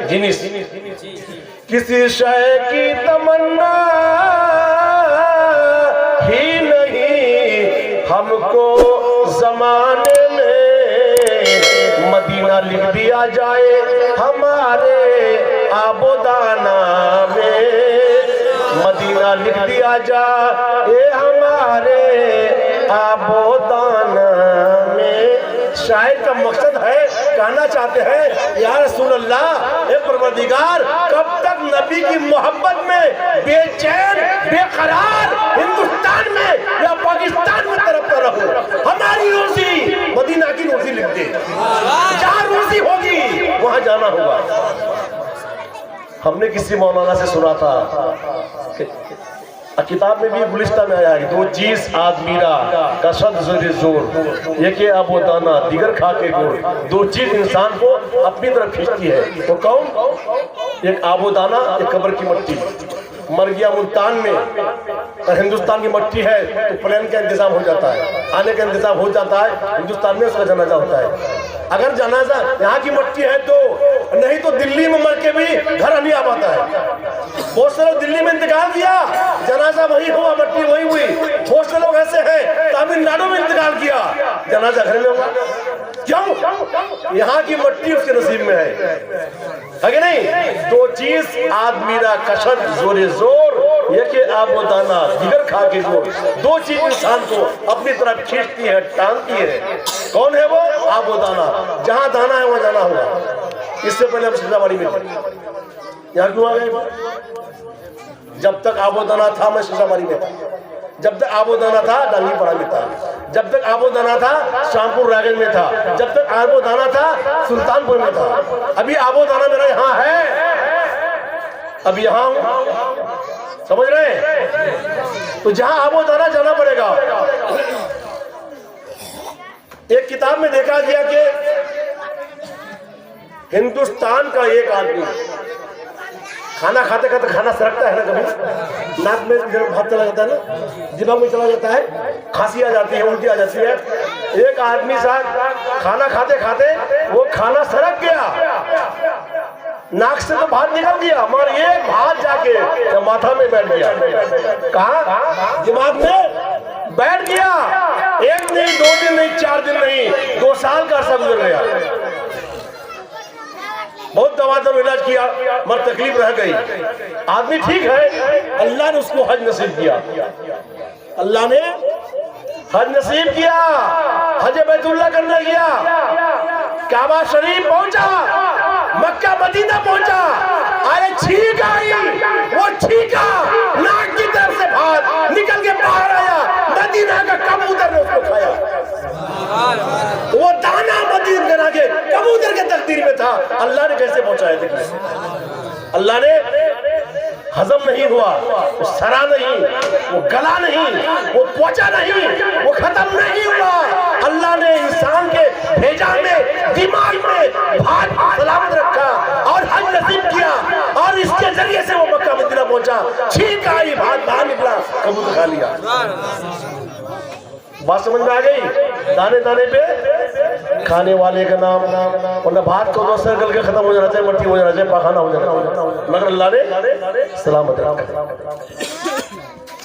जिनिस किसी शय की तमन्ना ही नहीं हमको जमाने में मदीना लिख दिया जाए हमारे आबोदाना में, मदीना लिख दिया जाए हमारे आबोदाना में। शायर का मकसद है, कहना चाहते हैं या रसूल अल्लाह, ए परवरदिगार, कब तक नबी की मोहब्बत में बेचैन बेकरार हिंदुस्तान में या पाकिस्तान में तरफता रहूं। हमारी रोजी मदीना की रोजी लिख दे, जहां रोजी होगी वहां जाना होगा। हमने किसी मौलाना से सुना था, किताब में भी गुलिस्ता में आया है, दो चीज आदमीरा कसद जोर, ये के आबो दाना दिगर खा के गोर। दो चीज इंसान को अपनी तरफ खींचती है, वो कौन? एक आबो दाना, एक कब्र की मट्टी। मर गया मुल्तान में और हिंदुस्तान की मट्टी है तो प्लेन का इंतजाम हो जाता है, आने का इंतजाम हो जाता है, हिंदुस्तान में उसका जनाजा होता है। अगर जनाजा यहाँ की मट्टी है तो, नहीं तो दिल्ली में मर के भी घर नहीं आ पाता है। बहुत से लोग दिल्ली में इंतकाल किया, जनाजा वही हुआ, मट्टी वही हुई। बहुत से लोग ऐसे हैं तमिलनाडु में इंतकाल किया, जनाजा घर में हुआ। क्यों? यहाँ की मट्टी उसके नसीब में है कि नहीं? दो चीज आदमीरा कसद जोरे जोर, ये के आबो दाना दिगर खा के जोर। दो चीज इंसान को अपनी तरफ खींचती है, टांगती है। कौन है वो? आबो दाना। जहां दाना है वहां जाना होगा। इससे पहले हम सीताबाड़ी में थे, यहाँ क्यों आ गए? जब तक आबो दाना था मैं सीताबाड़ी में था, जब तक आबो दाना था डांगी पड़ा में था, जब तक आबो दाना था शामपुर रायगंज में था, जब तक आबो दाना था सुल्तानपुर में था। अभी आबो दाना मेरा यहाँ है, अब यहाँ हूँ, समझ रहे हैं? तो जहां आबो दाना जाना पड़ेगा। एक किताब में देखा गया कि हिंदुस्तान का एक आदमी खाना खाते खाते खाना सरकता है ना, कभी नाक में भात चला जाता है ना, दिमाग में चला जाता है, खांसी आ जाती है, उल्टी आ जाती है। एक आदमी साहब खाना खाते खाते वो खाना सरक गया, नाक से तो भात निकल गया, मगर ये भात जाके माथा में बैठ गया। कहा? दिमाग में बैठ गया। एक नहीं, दो दिन नहीं, 4 दिन नहीं, 2 साल का अर्सा गुजर गया। बहुत दवा दर इलाज किया मगर तकलीफ रह गई। आदमी ठीक है, अल्लाह ने उसको हज नसीब किया, अल्लाह ने हज नसीब किया, हज बैतुल्लाह करने गया, काबा शरीफ पहुंचा, मक्का मदीना पहुंचा। अरे छींक आई, वो छींका, नाक की तरफ से भात निकल के बाहर आया, मदीना का कबूतर ने उसको खाया। वो दाना मदीना बना के कबूतर के तकदीर में था, अल्लाह ने कैसे पहुंचाया? देखिए, अल्लाह ने हजम नहीं हुआ, वो सरा नहीं, वो गला नहीं, वो पहुंचा नहीं, वो खत्म नहीं हुआ। अल्लाह ने इंसान के भेजा में, दिमाग में भात सलामत रखा और हज नसीब किया, और इसके जरिए से वो मक्का मदीना पहुंचा। छींक आई, भात बाहर निकला, कबूतर खा लिया। बात समझ में आ गई? दाने दाने पे खाने वाले का नाम, वरना भात को दोस्त गल के खत्म हो जाना चाहिए, मट्टी हो जाना चाहिए, पाखाना हो जाना, मगर अल्लाह ने सलामत रखा।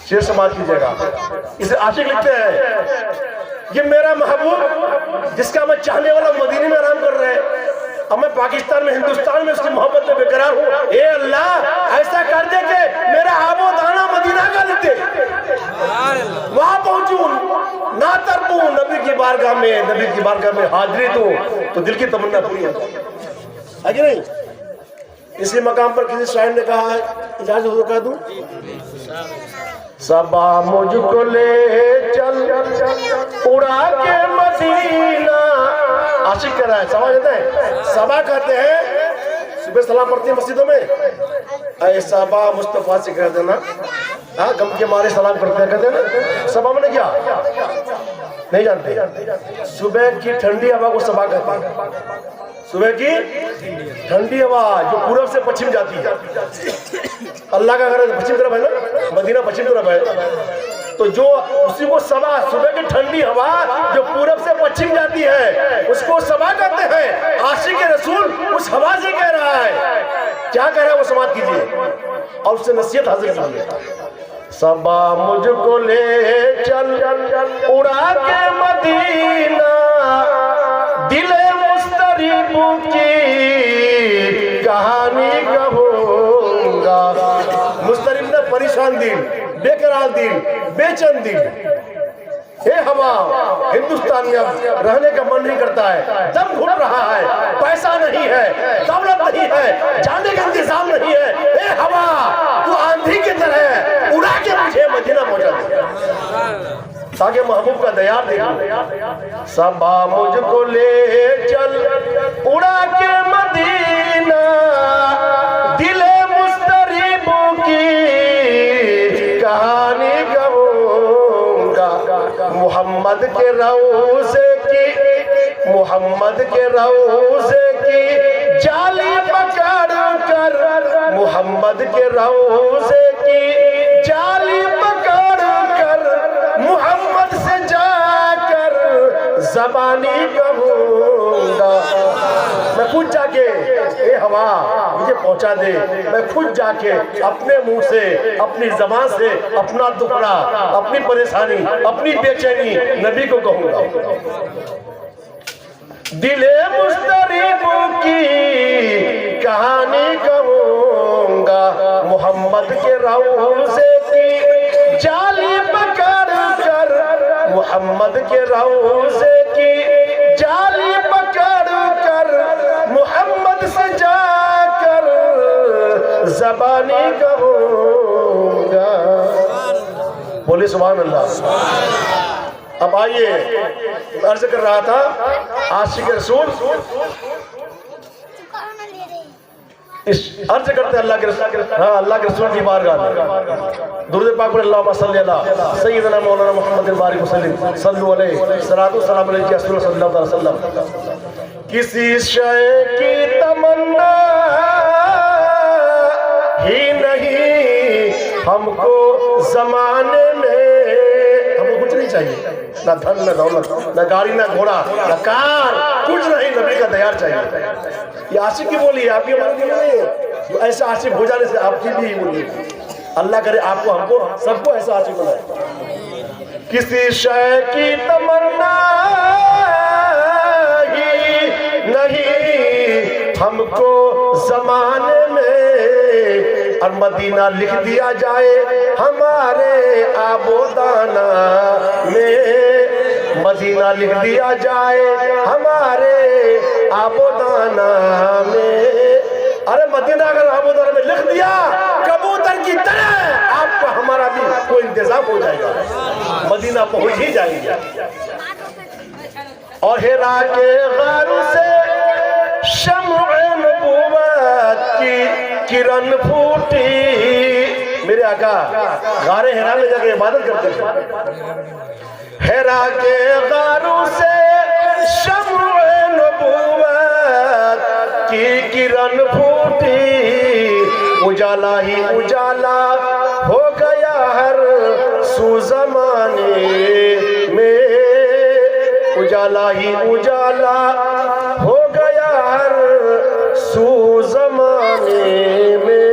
शेर समाज की जगह इसे आशिक लिखते हैं, ये मेरा महबूब जिसका मैं चाहने वाला मदीने में आराम कर रहे हैं, अब मैं पाकिस्तान में, हिंदुस्तान में उसकी मोहब्बत में बेकरार हूँ। ए अल्लाह, ऐसा कर दे कि मेरा आबो दाना मदीना का लिख दे, वहां पहुंचूं, ना तरपूं, नबी की बारगाह में, नबी की बारगाह में हाजिरी दूं, तो दिल की तमन्ना पूरी है कि नहीं? इसी मकाम पर किसी शायर ने कहा है, इजाजत हो कह दूं, सबा मुझको ले चल उड़ा के मदीना। आशिक कह रहा है, समझ लेते हैं, सबा कहते हैं, सुबह सलाम पढ़ते हैं मस्जिदों में, ऐ सबा मुस्तफा से कह देना, हाँ, गम के मारे सलाम करते हैं, कहते हैं। सबा मैंने क्या नहीं जानते? सुबह की ठंडी हवा को सबा कहते हैं। सुबह की ठंडी हवा जो पूरब से पश्चिम जाती है, अल्लाह का घर पश्चिम तरफ है ना, मदीना पश्चिम तरफ है, तो जो उसी को सबा, सुबह की ठंडी हवा जो पूरब से पश्चिम जाती है उसको सबा कहते हैं। आशिक रसूल उस हवा से कह रहा है, क्या कह रहा है वो समाप्त कीजिए और उससे नसीहत हासिल कीजिए। सबा मुझको ले चल उड़ा के मदीना, दिले मुस्तरीबू की कहानी कहूंगा। मुस्तरीब ने परेशान दिल, बेकरार दिल, बेचैन दिल। हे हवा, हिंदुस्तान में अब रहने का मन नहीं करता है, दम घुट रहा है, पैसा नहीं है, दौलत नहीं है, जाने का इंतजाम नहीं है। हे हवा, तू आंधी की तरह उड़ा के मुझे मदीना पहुंचा दे ताकि महबूब का दयार देखूं। सबा मुझको ले चल उड़ा के मदीना, दिले मुस्तरीबू की कहानी कहूंगा। मोहम्मद के रौज़े की, मोहम्मद के रौज़े की जाली पकड़ कर, मोहम्मद के रौज़े की जाली पकड़ कर, मोहम्मद से जाकर ज़बानी कहूंगा। मैं खुद जाके, ए हवा मुझे पहुंचा दे, मैं खुद जाके अपने मुंह से, अपनी ज़बान से अपना दुखड़ा, अपनी परेशानी, अपनी बेचैनी नबी को कहूंगा। दिले मुस्तरीबू की कहानी कहूंगा, मोहम्मद के रौज़े की जाली पकड़ कर, मोहम्मद के रौज़े की जाली पकड़ कर, मोहम्मद से जाकर ज़बानी कहूंगा। बोले सुभान अल्लाह। अब आइए, अर्ज कर रहा था आशिक रसूल इस अर्ज करते अल्लाह के रसूल, हाँ अल्लाह के रसूल की बारगाह में दुरूद पाक पढ़, अल्लाहुम्मा सल्ली अला सय्यिदना मौलाना मुहम्मद बारिक वसल्लम सल्लल्लाहु अलैहि सलातु सलाम अलैहि सल्लल्लाहु अलैहि वसल्लम। किसी शय की तमन्ना ही नहीं हमको ज़माने में, हमको कुछ नहीं चाहिए, ना धन ना दौलत, ना गाड़ी ना घोड़ा ना कार, कुछ नहीं, नबी का दयार चाहिए। ये आशिक की बोली है, आपकी हमारी नहीं है। ऐसा आशिक हो जाने से आपकी भी बोली, अल्लाह करे आपको हमको सबको ऐसा आशिक बनाए। किसी शय की तमन्ना ही नहीं हमको ज़माने में, और मदीना लिख दिया जाए हमारे आबोदाना में, मदीना लिख दिया जाए हमारे आबोदाना में। अरे मदीना अगर आबोदाना में लिख दिया कबूतर की तरह आपका हमारा भी कोई इंतजाम हो जाएगा, मदीना पहुंच ही जाएगी। और हिरा के गार से शम्अ नबुव्वत की किरण फूटी, मेरे आका गारे हिरा में जाके इबादत करते थे। हिरा के गारों से शम्अ नबुव्वत की किरण फूटी, उजाला ही उजाला हो गया हर सू ज़माने में, उजाला ही उजाला हो गया हर सू ज़माने में।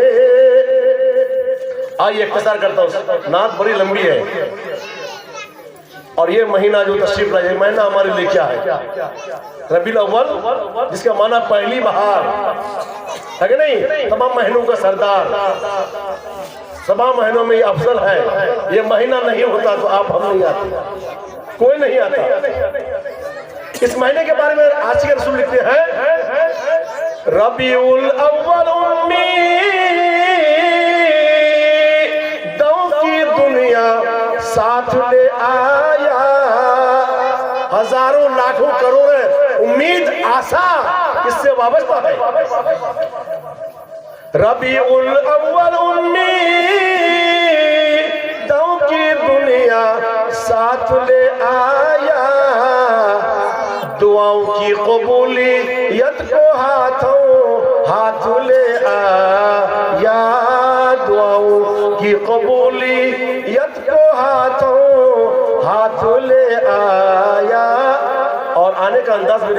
आइए इख्तिसार करता हूँ, नात बड़ी लंबी है और ये महीना जो तशरीफ लाए, महीना हमारे लिए क्या है? रबीउल अव्वल, जिसका माना पहली बहार है कि नहीं, तमाम महीनों का सरदार, तमाम महीनों में ये अफजल है। ये महीना नहीं होता तो आप हम नहीं आते, कोई नहीं आता। इस महीने के बारे में आशिक रसूल लिखते हैं, रबीउल अव्वल उम्मीदों की दुनिया साथ ले आया, हजारों लाखों करोड़ उम्मीद आशा इससे वाबस्ता है। रबीउल अव्वल उम्मीदों की दुनिया साथ ले आया, दुआओं की कबूलियत को हाथ ले आया, दुआओं की कबूलियत को हाथों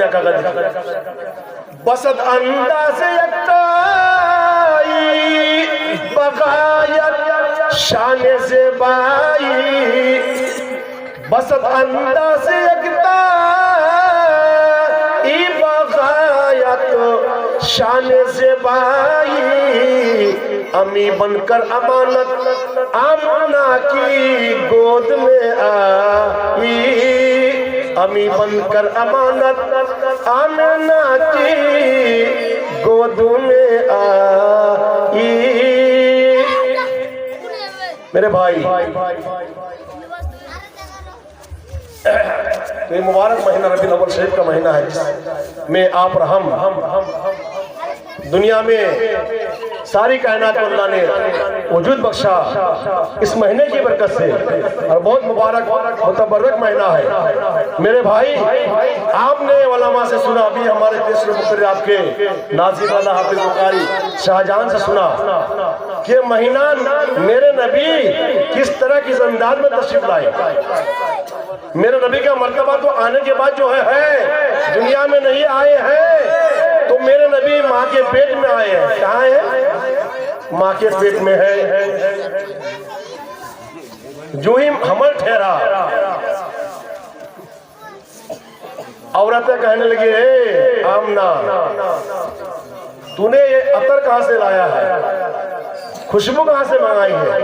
आका का देखिए। बसत अंदाज यक्ताई बगायत शान से बाई, बसत अंदाज यक्ताई बगायत शान से बाई, अमी बनकर अमानत आमना की गोद में आई, अमी बनकर अमानत आमना की गोद में आई। मेरे भाई, तो ये मुबारक महीना रबीउल अव्वल शरीफ का महीना है, में आप और हम दुनिया में सारी कायनात को अल्लाह ने वजूद बख्शा इस महीने की बरकत से, और बहुत मुबारक मुतबर्रक महीना है। मेरे भाई, आपने उलमा से सुना, अभी हमारे देश में आपके नाज़िम वाला हाफिज़ बुखारी शाहजहां से सुना कि महीना मेरे नबी किस तरह किस अंदाज में तशरीफ लाए। मेरे नबी का मर्तबा तो आने के बाद जो है दुनिया में नहीं आए हैं, तो मेरे नबी माँ के पेट में आए हैं। कहाँ है? माँ के पेट में है। जो ही हमल ठहरा, औरतें कहने लगी, हे आमना, तूने ये अतर कहाँ से लाया है, खुशबू कहाँ से मंगाई है?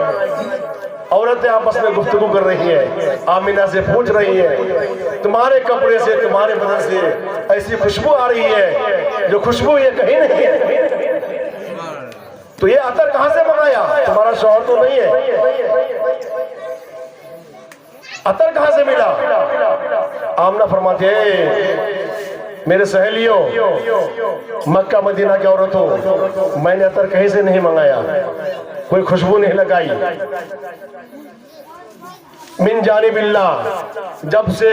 औरतें आपस में गुफ्तगू कर रही है, आमिना से पूछ रही है, तुम्हारे कपड़े से, तुम्हारे बदन से ऐसी खुशबू आ रही है जो खुशबू ये कहीं नहीं है, तो ये अतर कहाँ से मंगाया? तुम्हारा शौहर तो नहीं है, अतर कहाँ से मिला? आमना फरमाते हैं, मेरे सहेलियों, मक्का मदीना की औरतों, मैंने अतर कहीं से नहीं मंगाया, कोई खुशबू नहीं लगाई। मिन जानिबिल्लाह, जब से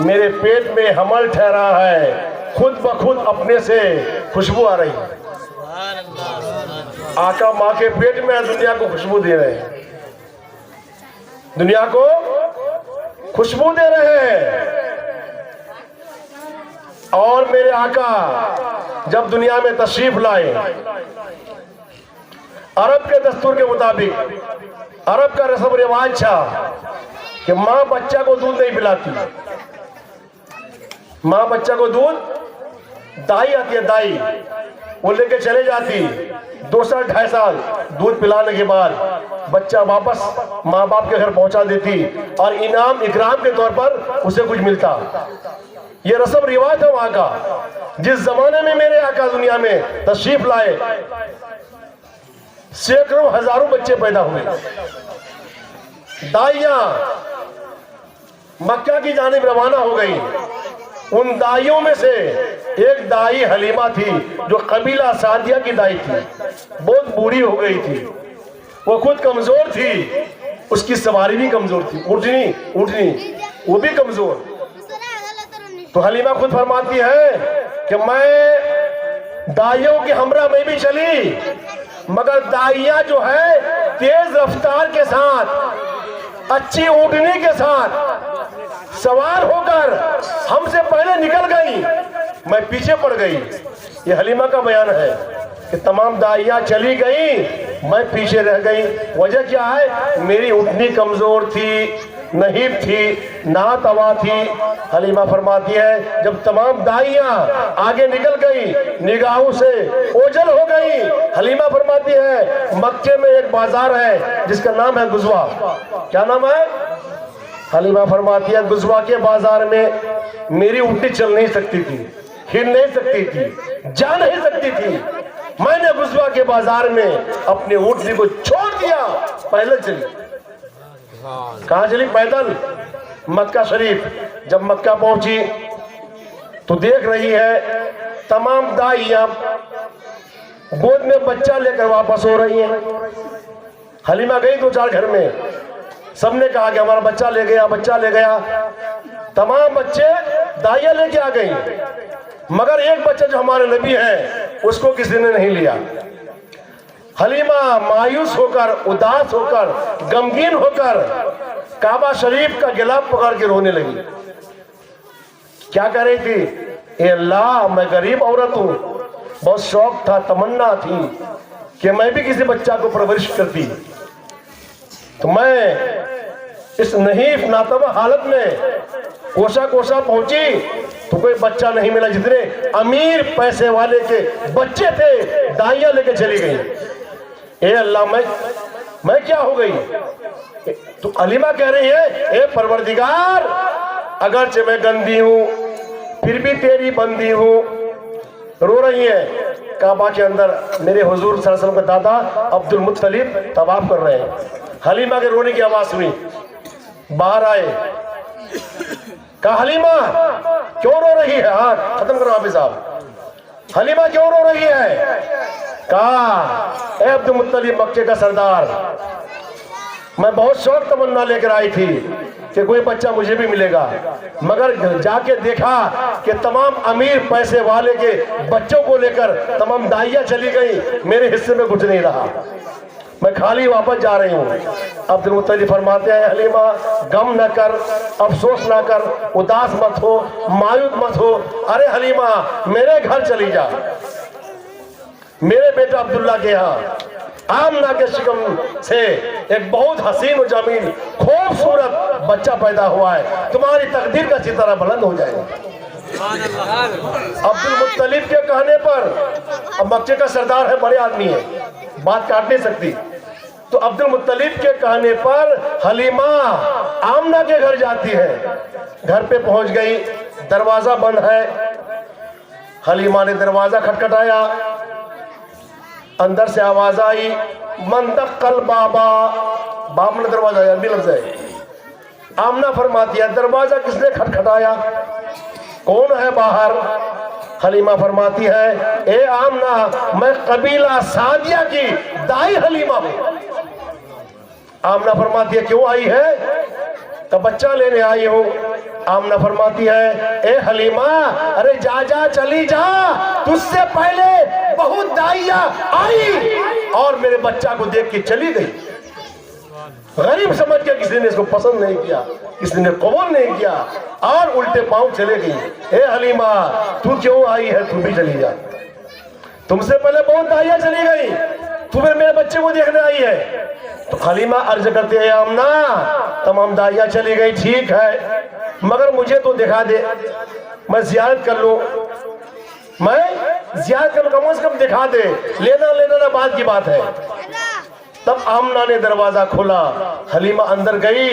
मेरे पेट में हमल ठहरा है, खुद ब खुद अपने से खुशबू आ रही है। आका माँ के पेट में दुनिया को खुशबू दे रहे हैं, दुनिया को खुशबू दे रहे हैं। और मेरे आका जब दुनिया में तशरीफ लाए, अरब के दस्तूर के मुताबिक, अरब का रस्म रिवाज था कि माँ बच्चा को दूध नहीं पिलाती। माँ बच्चा को दूध, दाई आती है, दाई वो लेके चले जाती, 2 साल 2.5 साल दूध पिलाने के बाद बच्चा वापस माँ बाप के घर पहुंचा देती, और इनाम इकराम के तौर पर उसे कुछ मिलता। ये रस्म रिवाज है वहां का। जिस जमाने में मेरे आका दुनिया में तशरीफ लाए, सैकड़ों हजारों बच्चे पैदा हुए। दाइयां मक्का की जानिब रवाना हो गई। उन दाइयों में से एक दाई हलीमा थी, जो कबीला सादिया की दाई थी, बहुत बूढ़ी हो गई थी, वो खुद कमजोर थी, उसकी सवारी भी कमजोर थी, उठनी वो भी कमजोर। तो हलीमा खुद फरमाती है कि मैं दाइयों के हमरा में भी चली, मगर दाइया जो है तेज रफ्तार के साथ, अच्छी ऊँटनी के साथ सवार होकर हमसे पहले निकल गई, मैं पीछे पड़ गई। ये हलीमा का बयान है कि तमाम दाइयाँ चली गई, मैं पीछे रह गई। वजह क्या है? मेरी ऊँटनी कमजोर थी, नहीब थी, नातवा थी। हलीमा फरमाती है, जब तमाम दाइयाँ आगे निकल गई, निगाहों से ओझल हो गई। हलीमा फरमाती है, मक्के में एक बाजार है जिसका नाम है गुजवा। क्या नाम है? हलीमा फरमाती है, गुजवा के बाजार में मेरी ऊँटनी चल नहीं सकती थी, हिल नहीं सकती थी, जा नहीं सकती थी। मैंने गुजवा के बाजार में अपनी ऊँटनी को छोड़ दिया, पैदल चली। कहाँ चली? पैदल। मक्का शरीफ जब मक्का पहुंची तो देख रही है तमाम दाइयां गोद में बच्चा लेकर वापस हो रही हैं। हलीमा गई 2-4 घर में, सबने कहा कि हमारा बच्चा ले गया, बच्चा ले गया। तमाम बच्चे दाइयां लेके आ गई, मगर एक बच्चा जो हमारे नबी है उसको किसी ने नहीं लिया। हलीमा मायूस होकर, उदास होकर, गमगीन होकर काबा शरीफ का गिलाफ पकड़ के रोने लगी। क्या कर रही थी? ए अल्लाह, मैं गरीब औरत हूँ, बहुत शौक था, तमन्ना थी कि मैं भी किसी बच्चा को परवरिश करती, तो मैं इस नहीफ नातवा हालत में कोसा कोसा पहुंची तो कोई बच्चा नहीं मिला। जितने अमीर पैसे वाले के बच्चे थे दाइयां लेके चली गई। ए अल्लाह, मैं क्या हो गई? तो हलीमा कह रही है, ए परवरदिगार, अगरचे मैं गंदी हूं फिर भी तेरी बंदी हूं। रो रही है। काबा के अंदर मेरे हुजूर सल्लल्लाहु अलैहि वसल्लम के दादा अब्दुल मुत्तलिब तवाफ कर रहे हैं। हलीमा के रोने की आवाज सुनी, बाहर आए, कहा हलीमा क्यों रो रही है? हाँ खत्म करो हाफिज साहब, हलीमा क्यों रो रही है? कहा ए अब्दुल मुत्तलिब मक्के का सरदार, मैं बहुत शौक तमन्ना लेकर आई थी कि कोई बच्चा मुझे भी मिलेगा, मगर जाके देखा कि तमाम अमीर पैसे वाले के बच्चों को लेकर तमाम दाइयां चली गई, मेरे हिस्से में कुछ नहीं रहा, मैं खाली वापस जा रही हूँ। अब्दुल मुत्तलिब फरमाते हैं, हलीमा गम न कर, अफसोस ना कर, उदास मत हो, मायूस मत हो। अरे हलीमा, मेरे घर चली जा, मेरे बेटा अब्दुल्ला के यहाँ आमना के शिकम से एक बहुत हसीन और जमीन खूबसूरत बच्चा पैदा हुआ है, तुम्हारी तकदीर का सितारा बुलंद हो जाएगा। अब्दुल मुत्तलिब के कहने पर, अब मक्के का सरदार है, बड़े आदमी है, बात काट नहीं सकती, तो अब्दुल मुत्तलिब के कहने पर हलीमा आमना के घर जाती है। घर पे पहुंच गई, दरवाजा बंद है। हलीमा ने दरवाजा खटखटाया, अंदर से आवाज आई, मन दक्कल बाबा, बाप ने दरवाजा, अरबी लफ्ज है। आमना फरमाती है, दरवाजा किसने खटखटाया, कौन है बाहर? हलीमा फरमाती है, ए आमना, मैं कबीला सादिया की दाई हलीमा हूं। आमना फरमाती है, क्यों आई है? तो बच्चा लेने आई हूं। आमना फरमाती है, ए हलीमा, अरे जा जा चली जा, तुझसे पहले बहुत दाइया आई और मेरे बच्चा को देख के चली गई। गरीब समझ के किसी ने इसको पसंद नहीं किया, किसी ने कबूल नहीं किया और उल्टे पांव चले गई। ए हलीमा, तू क्यों आई है? तू भी चली जा, तुमसे पहले बहुत दाइया चली गई, तुम्हें मेरे बच्चे को देखने आई है। तो हलीमा अर्ज करते हैं, आमना, तमाम दाइया चली गई, ठीक है, मगर मुझे तो दिखा दे, मैं जियारत कर लूं, मैं जियारत कर लूं, कम से कम दिखा दे, लेना लेना ना बात की बात है। तब आमना ने दरवाजा खोला, हलीमा अंदर गई।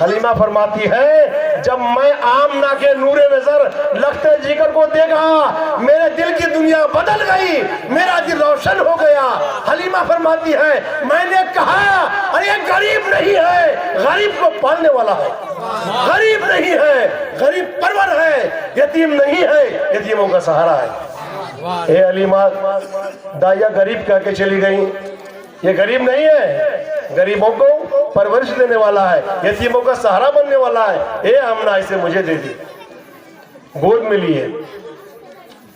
हलीमा फरमाती है, जब मैं आमना के नूरे नजर लखते जिगर को देखा, मेरे दिल की दुनिया बदल गई, मेरा दिल रोशन हो गया। हलीमा फरमाती है, मैंने कहा, अरे गरीब नहीं है, गरीब को पालने वाला है, गरीब नहीं है, गरीब परवर है, यतीम नहीं है, यतीमों का सहारा है। ए हलीमा, दाइया गरीब कह के चली गई, ये गरीब नहीं है, गरीबों को परवरिश देने वाला है, यतीमों का सहारा बनने वाला है। ए आमना, इसे मुझे दे दी। गोद में लिए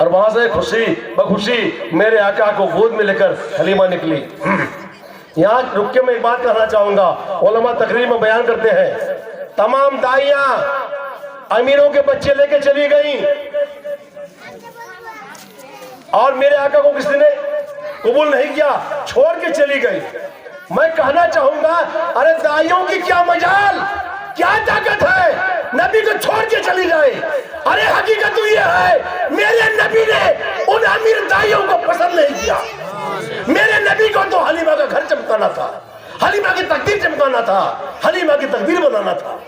और वहां से खुशी बखुशी मेरे आका को गोद में लेकर हलीमा निकली। यहाँ रुक के मैं एक बात कहना चाहूंगा, उलमा तकरीर में बयान करते हैं, तमाम दाइयां अमीरों के बच्चे लेके चली गई और मेरे आका को किसी ने कबूल नहीं किया, छोड़ के चली गई। मैं कहना चाहूंगा, अरे दाइयों की क्या मजाल, क्या ताकत है, नबी को छोड़ के चली जाए। अरे हकीकत तो ये है, मेरे नबी ने उन अमीर दाइयों को पसंद नहीं किया। मेरे नबी को तो हलीमा का घर चमकाना था, हलीमा की तकदीर चमकाना था, हलीमा की तकदीर बनाना था,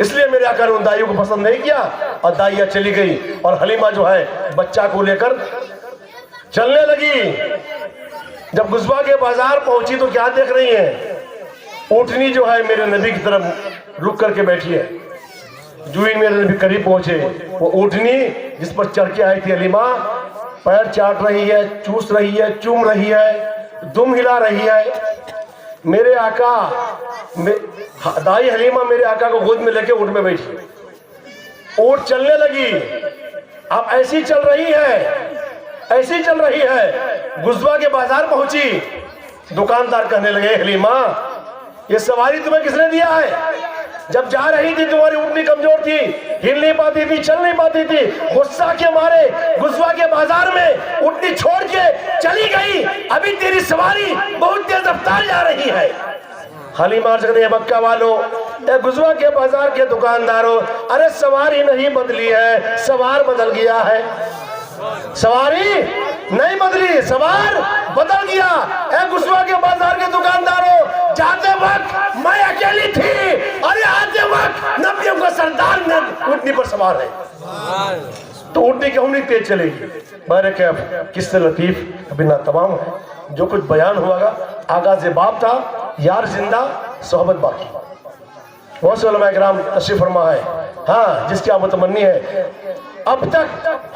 इसलिए मेरे आका ने उन दाइयों को पसंद नहीं किया और दाइया चली गई। और हलीमा जो है बच्चा को लेकर चलने लगी। जब गुजबा के बाजार पहुंची तो क्या देख रही है, ऊँटनी जो है मेरे नबी की तरफ रुक करके बैठी है। जूही मेरे नबी करीब पहुंचे, वो ऊँटनी जिस पर चढ़ के आई थी हलीमा, पैर चाट रही है, चूस रही है, चूम रही है, दुम हिला रही है। मेरे आका दाई हलीमा मेरे आका को गोद में लेके ऊँट में बैठी, ऊँट चलने लगी। अब ऐसी चल रही है, ऐसी चल रही है, गुजबा के बाजार पहुंची। दुकानदार कहने लगे, हलीमा, ये सवारी तुम्हें किसने दिया है? जब जा रही थी तुम्हारी ऊँटनी कमजोर थी, हिल नहीं पाती थी, चल नहीं पाती थी, गुस्सा के मारे गुस्वा के बाजार में ऊँटनी छोड़ के चली गई। अभी तेरी सवारी बहुत तेज रफ्तार जा रही है। हलीमा अर्ज करती है, मक्का वालों, गुजवा के बाजार के दुकानदारों, अरे सवारी नहीं बदली है, सवार बदल गया है। सवारी नहीं बदली, सवार बदल गया। गुस्वा के बाजार के दुकानदारों, जाते वक्त मैं अकेली थी, अरे आते वक्त नबियों का सरदार ने ऊँटनी पर सवार है। तो ऊँटनी क्यों नहीं तेज चलेगी? मेरे क्या किस्से लतीफ अभी ना तमाम है। जो कुछ बयान हुआ आगाज़ बाप था, यार जिंदा सोहबत बाकी। बहुत से उलमा इकराम तशरीफ फरमा है। हाँ, जिसकी आप मुतमन्नी है। अब तक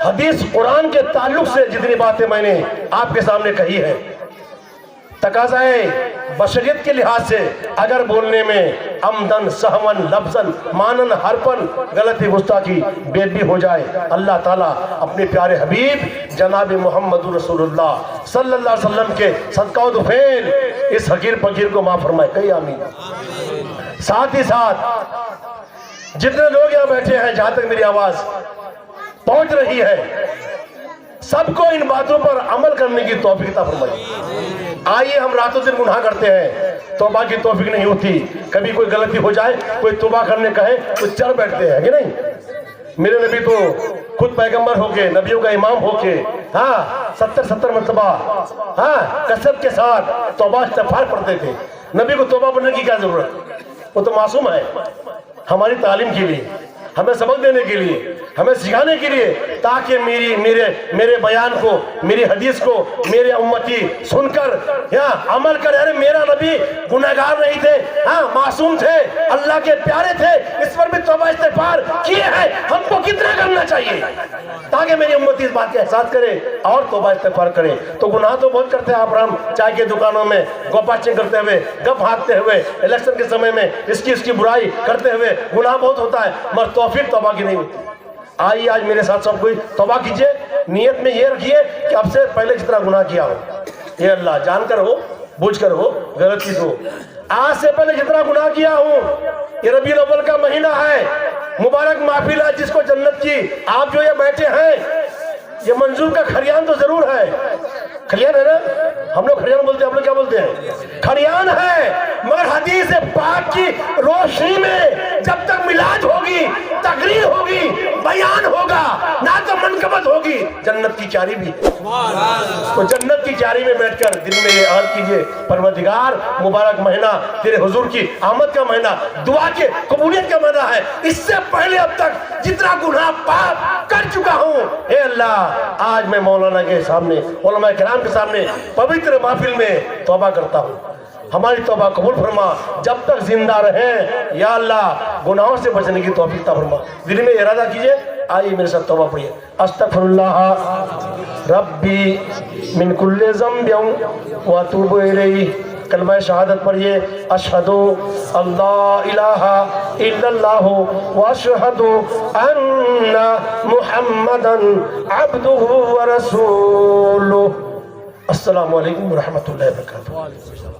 हदीस कुरान के ताल्लुक से जितनी बातें मैंने आपके सामने कही है, तकाज़ाए बशरियत के लिहाज से अगर बोलने में अमदन सहवन लफ्जन मानन हरपन गलती गुस्ताखी बेदबी हो जाए, अल्लाह ताला अपने प्यारे हबीब जनाब मोहम्मद रसूलुल्लाह सल्लल्लाहु अलैहि वसल्लम के सदका दुफैल इस हकीर फकीर को माफ फरमाए। कही आमीन। साथ ही साथ जितने लोग यहाँ बैठे हैं, जहां तक मेरी आवाज पहुंच रही है, सबको इन बातों पर अमल करने की तौफीक अता फरमाइए। आइए, हम रातों दिन गुनाह करते हैं, तौबा की तौफीक नहीं होती। कभी कोई गलती हो जाए, कोई तौबा करने कहे तो चढ़ बैठते हैं कि नहीं। मेरे नबी तो खुद पैगंबर होके, नबियों का इमाम होके, हाँ 70 मरतबा हाँ कसरत के साथ तौबा इस्तिग़फ़ार पढ़ते थे। नबी को तौबा पढ़ने की क्या जरूरत? वो तो मासूम है। हमारी तालीम के लिए, हमें सबक देने के लिए, हमें सिखाने के लिए, ताकि मेरे बयान को, मेरी हदीस को मेरे उम्मती सुनकर यहाँ अमल करे। अरे मेरा नबी गुनहगार नहीं थे, हाँ मासूम थे, अल्लाह के प्यारे थे, इस पर भी तौबा इस्तिग़फ़ार किए हैं। हमको कितना करना चाहिए ताकि मेरी उम्मती इस बात का एहसास करे और तौबा इस्तिग़फ़ार करे। तो गुनाह तो बहुत करते हैं आप, हम चाय की दुकानों में गोपाचें करते हुए, गप हाँकते हुए, इलेक्शन के समय में इसकी बुराई करते हुए गुनाह बहुत होता है, मगर तौफीक तौबा की नहीं होती। आइए आज मेरे साथ सब कोई तौबा कीजिए, नियत में ये रखिए कि अब से पहले जितना गुनाह किया हो, ये अल्लाह जानकर हो, बूझकर हो, गलती हो, आज से पहले जितना गुनाह किया हूँ, ये रबीउल अव्वल का महीना है, मुबारक महफिल है जिसको जन्नत की आप जो ये बैठे हैं, ये मंजूर का खरियान तो जरूर है। खरियान है ना, हम लोग खरियान बोलते हैं, आप लोग क्या बोलते हैं? खरियान है। मगर हदीस पाक की रोशनी में जब तक मिलाद होगी, तकरीर होगी, बयान होगा, ना तो मनकबत होगी, जन्नत की क्यारी भी है। तो जन्नत की क्यारी में बैठकर दिल में ये अर्ज कीजिए, परवरदिगार मुबारक महीना तेरे हुजूर की आमद का महीना, दुआ के कबूलियत का महीना है। इससे पहले अब तक जितना गुनाह पाप कर चुका हूँ, हे अल्लाह आज मैं मौलाना के सामने, उलमा किराम के सामने पवित्र महफिल में तौबा करता हूँ। हमारी तौबा कबूल फरमा, जब तक जिंदा रहें या अल्लाह गुनाहों से बचने की तौफीक अता फरमा। दिल में इरादा कीजिए, आइए मेरे साथ तौबा पढ़िए। अस्तगफिरुल्लाह रब्बी मिन कुल्लि ज़ंबिन व अतूबु इलैहि। कलमा शहादत पढ़िए, अशहदु अल्ला इलाहा इल्लल्लाहु व अशहदु अन्ना मुहम्मदन अब्दुहु व रसूलुहु। अस्सलामु अलैकुम व रहमतुल्लाहि व बरकातुहू।